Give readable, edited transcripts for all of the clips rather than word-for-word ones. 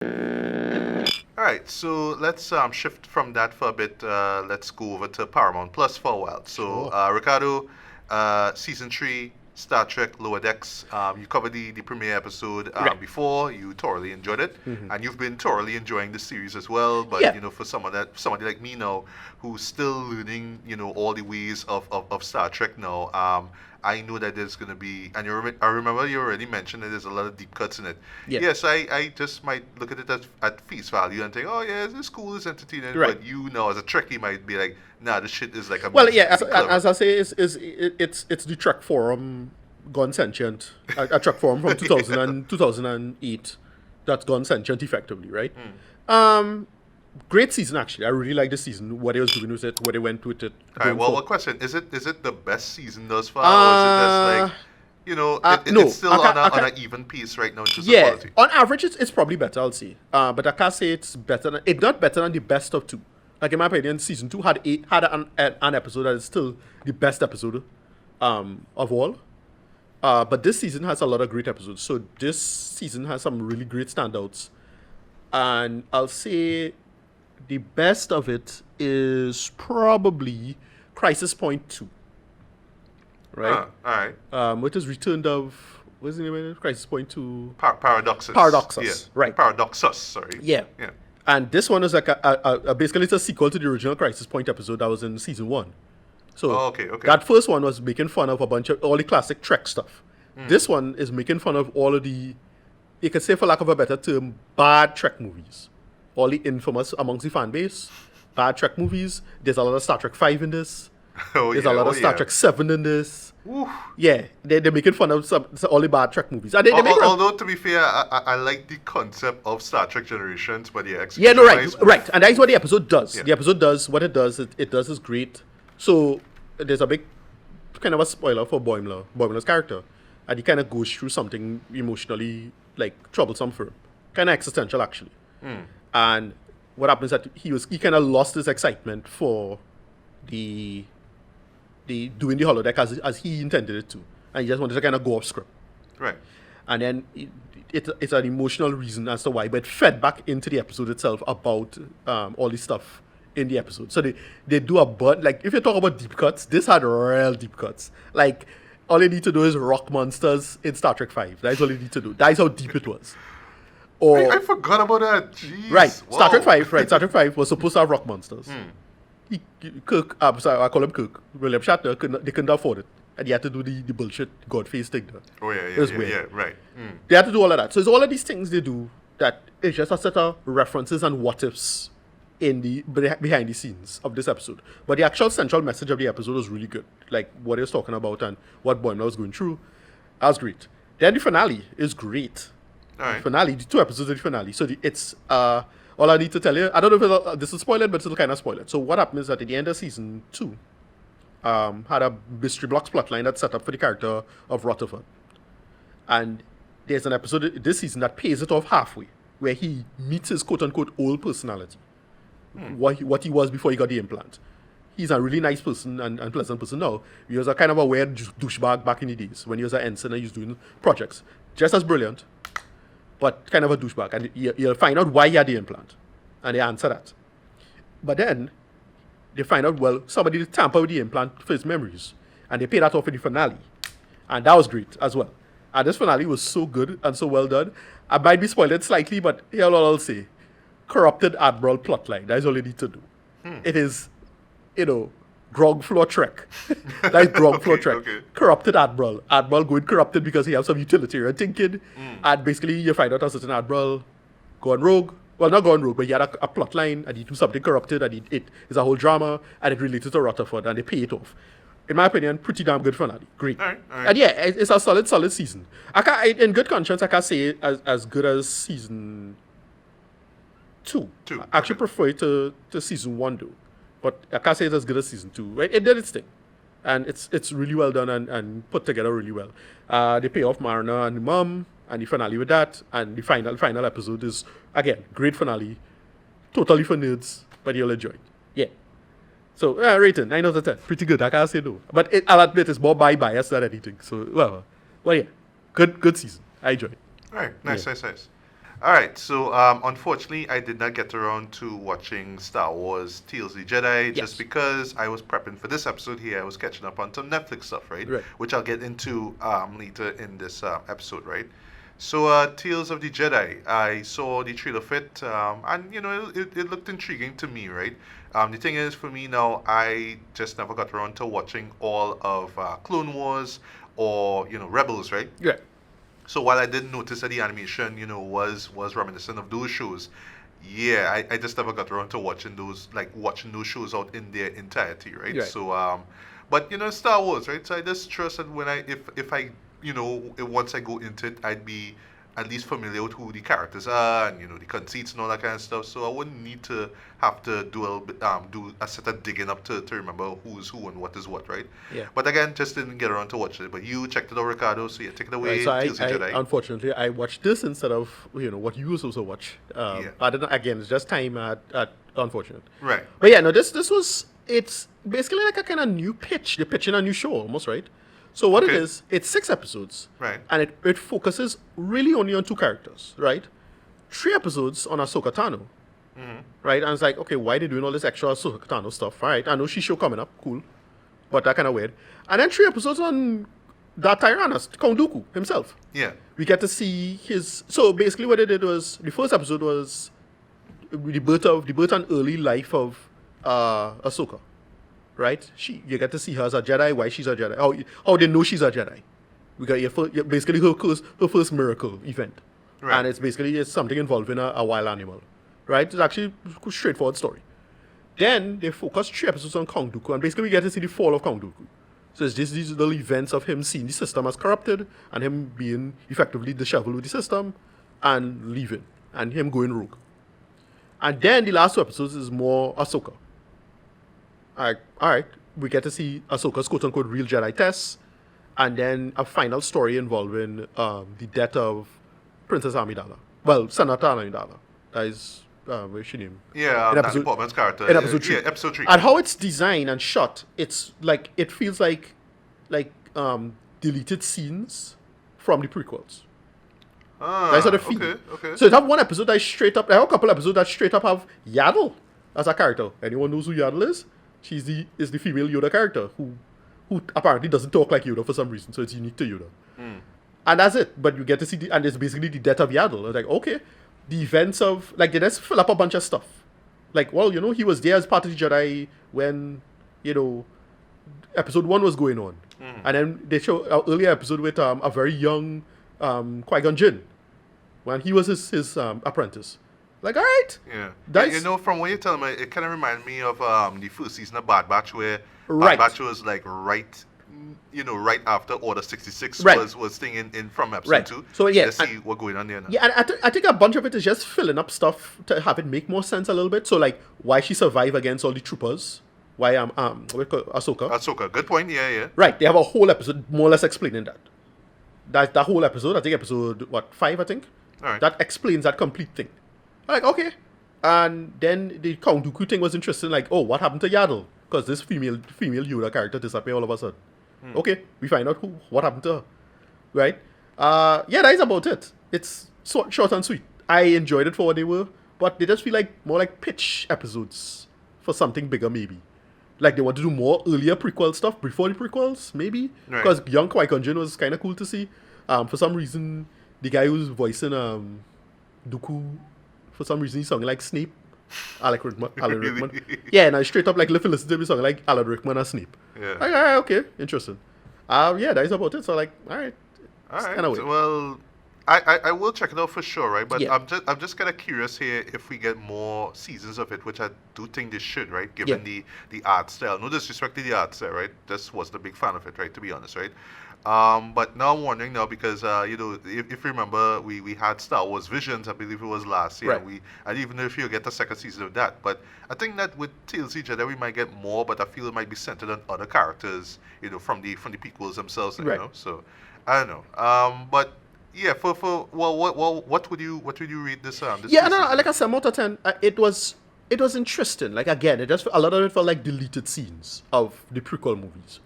All right, so let's shift from that for a bit. Let's go over to Paramount Plus for a while. So, Sure. Ricardo, season three, Star Trek Lower Decks. You covered the premiere episode Right. before. You thoroughly enjoyed it, Hmm. and you've been thoroughly enjoying the series as well. But Yeah. for somebody like me now, who's still learning, all the ways of Star Trek now. I know that there's going to be, and I remember you already mentioned that there's a lot of deep cuts in it. Yeah. Yes, I just might look at it at face value and think, oh yeah, it's cool, it's entertaining. Right. But as a Trekkie, might be like, nah, this shit is like Well, amazing, yeah. As, really clever. as I say, it's the Trek Forum gone sentient. A Trek Forum from 2000 and 2008 that's gone sentient effectively, right? Um, Great season actually. I really like this season. What they was doing with it, what they went with it. All right, Going well, for. what question is it the best season thus far, or is it just like, it's No. still on an even pace right now in terms of Yeah, quality? on average, it's probably better, I'll say. But I can't say it's better. It's not better than the best of two. Like in my opinion, season two had an episode that is still the best episode of all. But this season has a lot of great episodes. So this season has some really great standouts, and I'll say the best of it is probably Crisis Point 2, right? All right. Which is Returned of what's the name of it? Crisis Point 2. Paradoxus. Paradoxus, Yeah. right. Paradoxus. Sorry. Yeah. Yeah. And this one is like basically it's a sequel to the original Crisis Point episode that was in season one. So Oh, okay. that first one was making fun of a bunch of all the classic Trek stuff. This one is making fun of all of the, you could say for lack of a better term, bad Trek movies. All the infamous amongst the fan base, bad Trek movies. There's a lot of Star Trek 5 in this. Oh There's yeah. a lot Oh of Star yeah. Trek 7 in this. Oof. Yeah, they're making fun of all the bad Trek movies. And they make Although to be fair, I like the concept of Star Trek Generations, but yeah, Yeah, no, right, execution-wise, right, and that's what the episode does. Yeah. The episode does what it does. It does is great. So there's a big kind of a spoiler for Boimler's character, and he kind of goes through something emotionally like troublesome for him, kind of existential actually. And what happens that he kind of lost his excitement for the doing the holodeck as he intended it to, and he just wanted to kind of go off script. Right. And then it's an emotional reason as to why, but it fed back into the episode itself about all this stuff in the episode. So they do a but like if you talk about deep cuts, this had real deep cuts. Like all you need to do is rock monsters in Star Trek 5. That's all you need to do. That's how deep it was. Or I forgot about that. Jeez. right, Star Trek Wow. 5. Right, Star Trek 5 was supposed to have rock monsters. Kirk, sorry, I call him Kirk. William Shatner they couldn't afford it, and he had to do the bullshit Godface thing there. Oh yeah, It yeah, was yeah, weird. yeah. Right. They had to do all of that. So it's all of these things they do that it's just a set of references and what ifs in the behind the scenes of this episode. But the actual central message of the episode was really good. Like what he was talking about and what Boimler was going through. That was great. Then the finale is great. All right. Finale, the two episodes of the finale. So it's all I need to tell you. I don't know if this will spoil it, but it'll kind of spoil it. So what happened is that at the end of season 2, had a mystery blocks plotline that's set up for the character of Rutherford. And there's an episode this season that pays it off halfway, where he meets his quote-unquote old personality, what he was before he got the implant. He's a really nice person and pleasant person now. He was a kind of a weird douchebag back in the days when he was an ensign and he was doing projects. Just as brilliant, but kind of a douchebag. And you'll find out why he had the implant. And they answer that. But then, they find out, well, somebody tampered with the implant for his memories. And they pay that off in the finale. And that was great as well. And this finale was so good and so well done. I might be spoiled it slightly, but here's all I'll say. Corrupted Admiral plotline. That is all you need to do. It is, grog floor trek. That is grog floor trek. okay. Corrupted Admiral. Admiral going corrupted because he has some utilitarian thinking. And basically you find out a certain Admiral gone rogue. Well, not gone rogue, but he had a plot line and he do something corrupted and it is a whole drama and it related to Rutherford and they pay it off. In my opinion, pretty damn good finale. Great. All right. And yeah, it's a solid season. In good conscience, I can't say it as good as season 2. Two, I actually okay. prefer it to season 1 though. But I can't say it's as good as season 2. Right? It did its thing. And it's really well done and put together really well. They pay off Mariner and the mom and the finale with that. And the final episode is, again, great finale. Totally for nerds, but you'll enjoy it. Yeah. So, rating, 9 out of 10. Pretty good, I can't say no. But I'll admit it's more bias than anything. So, well, yeah. Good season. I enjoyed it. All right. Nice, Yeah. nice, nice. All right, so unfortunately, I did not get around to watching Star Wars Tales of the Jedi just Yes. because I was prepping for this episode here. I was catching up on some Netflix stuff, right? Right. Which I'll get into later in this episode, right? So, Tales of the Jedi, I saw the trailer fit, and it looked intriguing to me, right? The thing is, for me now, I just never got around to watching all of Clone Wars or Rebels, right? Right. So while I did notice that the animation, was reminiscent of those shows, yeah, I just never got around to watching those shows out in their entirety, right? Right. So but Star Wars, right? So I just trust that when if I once I go into it, I'd be at least familiar with who the characters are and the conceits and all that kind of stuff. So I wouldn't need to have to do a little bit, do a set of digging up to remember who's who and what is what, right? Yeah. But again, just didn't get around to watch it. But you checked it out, Ricardo. So yeah, take it Right. away, So Tales of Jedi. unfortunately I watched this instead of what you was also watch. Yeah. I didn't. Again, it's just time at unfortunate. Right. But yeah, no, this was it's basically like a kind of new pitch. They're pitching a new show almost, right? So what it Okay. is, it's 6 episodes. Right. And it focuses really only on two characters, right? 3 episodes on Ahsoka Tano. Right? And it's like, okay, why they doing all this extra Ahsoka Tano stuff? Right. I know she show coming up, cool. But that kind of weird. And then 3 episodes on that Tyrannus, Count Dooku himself. Yeah. We get to see his. So basically, what they did was the first episode was the birth and early life of Ahsoka, right? You get to see her as a Jedi, why she's a Jedi, how they know she's a Jedi. We got basically her first miracle event, Right. and it's something involving a wild animal, right? It's actually a straightforward story. Then they focus 3 episodes on Count Dooku, and basically we get to see the fall of Count Dooku. So it's just these little events of him seeing the system as corrupted and him being effectively disheveled with the system and leaving and him going rogue. And then the last 2 episodes is more Ahsoka. Alright, we get to see Ahsoka's quote-unquote real Jedi tests, and then a final story involving the death of Princess Amidala. Well, Senator Amidala. That is, what's she name? Yeah. In Natalie episode- Portman's character. In episode 3. Yeah. Episode 3. And how it's designed and shot, it's like, it feels like deleted scenes from the prequels. That's how they feel. Okay. Okay. So it have one episode that straight up, I have a couple episodes that straight up have Yaddle as a character. Anyone knows who Yaddle is? She's the female Yoda character who apparently doesn't talk like Yoda for some reason, so it's unique to Yoda. And that's it. But you get to see and it's basically the death of Yaddle. It's like, okay, the events of they just fill up a bunch of stuff. Like, well, he was there as part of the Jedi when, episode 1 was going on. And then they show an earlier episode with a very young Qui-Gon Jinn when he was his apprentice. Like, all right. Yeah. That's- From what you're telling me, it kind of reminded me of the first season of Bad Batch, where Right. Bad Batch was like right after Order 66 Right. was thing in from episode Right. 2. So, yeah, Let's see and- what's going on there now. Yeah, and I think a bunch of it is just filling up stuff to have it make more sense a little bit. So, like, why she survived against all the troopers. Why, what we call Ahsoka. Ahsoka, good point. Yeah. Right, they have a whole episode more or less explaining that. That whole episode, I think episode, 5, I think? All right. That explains that complete thing. I'm like, okay. And then the Count Dooku thing was interesting, like, oh, what happened to Yaddle? Because this female Yoda character disappeared all of a sudden. Okay, we find out what happened to her. Right? Yeah, that is about it. It's short and sweet. I enjoyed it for what they were, but they just feel like more like pitch episodes for something bigger, maybe. Like they want to do more earlier prequel stuff before the prequels, maybe. Right. Because young Qui-Gon Jinn was kind of cool to see. For some reason, the guy who's voicing Dooku, for some reason, he sounded like Snape. Alan Rickman. Yeah, and I straight up like listen to him, he sounded like Alan Rickman as Snape. Yeah. Like, all right, okay, interesting. Yeah, that is about it. So like, all right. All right. Kinda weird. Well, I will check it out for sure, right? But Yeah. I'm just kind of curious here if we get more seasons of it, which I do think they should, right? Given the art style. No disrespect to the art style, right? This wasn't a big fan of it, right? To be honest, right? But now I'm wondering now because if you remember, we had Star Wars Visions, I believe it was last year. Right. I didn't even know if you'll get the second season of that. But I think that with Tales of the Jedi we might get more, but I feel it might be centered on other characters, from the prequels themselves, Right. So I don't know. But yeah, what would you rate this? This Yeah, first no, season? like I said, out of 10, it was interesting. Like again, it just a lot of it felt like deleted scenes of the prequel movies.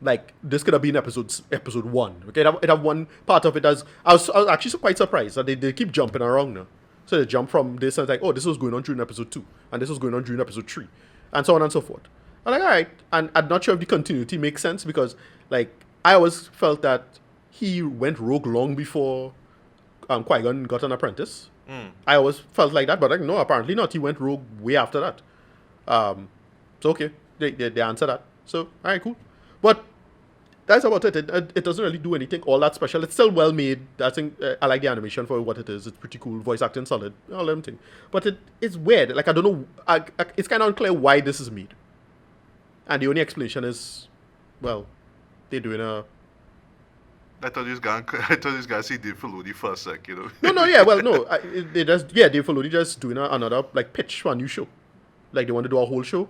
like this could have been episode one. Okay, it have one part of it as I was actually quite surprised that they keep jumping around now. So they jump from this and it's like, oh, this was going on during episode 2, and this was going on during episode 3, and so on and so forth. I'm like, all right, and I'm not sure if the continuity makes sense because like I always felt that he went rogue long before Qui-Gon got an apprentice. I always felt like that, but like no, apparently not. He went rogue way after that. So okay, they answer that. So all right, cool. But that's about it. It doesn't really do anything all that special. It's still well made. I think I like the animation for what it is. It's pretty cool. Voice acting solid. All them thing. But it's weird. Like I don't know. It's kind of unclear why this is made. And the only explanation is, well, they're doing a. I thought you was gonna see Dave Filoni for a sec, you know. No, yeah, well, no. Dave Filoni just doing another like pitch for a new show. Like they want to do a whole show.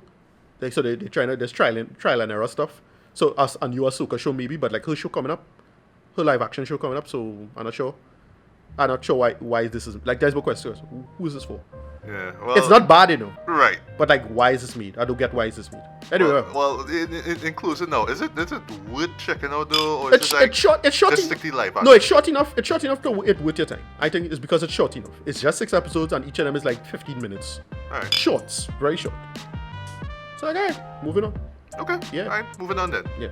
Like so they're trying to there's trial and error stuff. So us a new Ahsoka show maybe, but like her show coming up, her live action show coming up. So I'm not sure. I'm not sure why this is like. There's more questions. Who is this for? Yeah, well, it's not bad, you know. Right. But like, why is this made? I don't get why is this made. Anyway. Well, in closing now, is it worth checking out though, or is it's it like short. It's short. just stick to live action? No, it's short enough. It's short enough to it worth your time. I think it's because it's short enough. It's just 6 episodes, and each of them is like 15 minutes. All right. Shorts, very short. So like, alright, moving on. Okay. Yeah. All right, moving on then. Yeah.